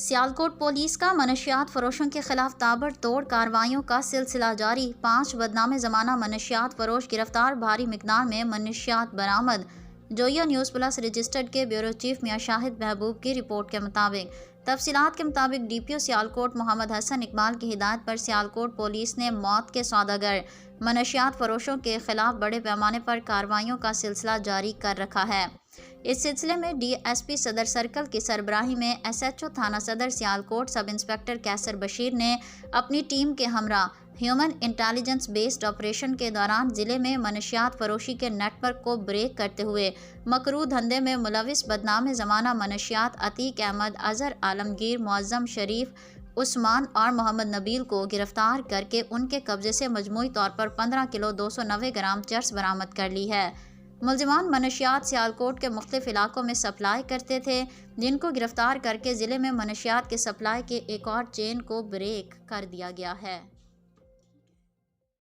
Sialkot police का मनशियात फरोशों के खिलाफ ताबड़तोड़ कार्रवाइयों का सिलसिला जारी। 5 बदनाम ज़माना मनशियात फरोश गिरफ्तार, भारी मिकदार में मनशियात बरामद। जोया न्यूज़ प्लस रजिस्टर्ड के ब्यूरो चीफ मियां शाहिद महबूब की रिपोर्ट के मुताबिक तफसीलात के मुताबिक DPO सियालकोट मोहम्मद हसन इकबाल की हिदायत पर सियालकोट पुलिस ने मौत के सौदागर मनशियात फरोशों के खिलाफ बड़े पैमाने पर कार्रवाइयों का सिलसिला जारी कर रखा है। इस सिलसिले में DSP सदर सर्कल की सरबराही में SHO थाना सदर सियालकोट सब इंस्पेक्टर कैसर बशीर ने अपनी टीम के हमरा ह्यूमन इंटेलिजेंस बेस्ड ऑपरेशन के दौरान जिले में मनशियात फरोशी के नेटवर्क को ब्रेक करते हुए मकरू धंधे में मुलविस बदनाम ज़माना मनशियात अतीक अहमद, अजहर आलमगीर, मुअज्जम शरीफ, उस्मान और मोहम्मद नबील को गिरफ्तार करके उनके कब्जे से मजमूई तौर पर 15 किलो 290 ग्राम चर्स बरामद कर ली है। मुलजिमान मनशियात सियालकोट के मुख्तलिफ इलाकों में सप्लाई करते थे, जिनको गिरफ्तार करके ज़िले में मनशियात के सप्लाई के एक और चेन को ब्रेक कर दिया गया है।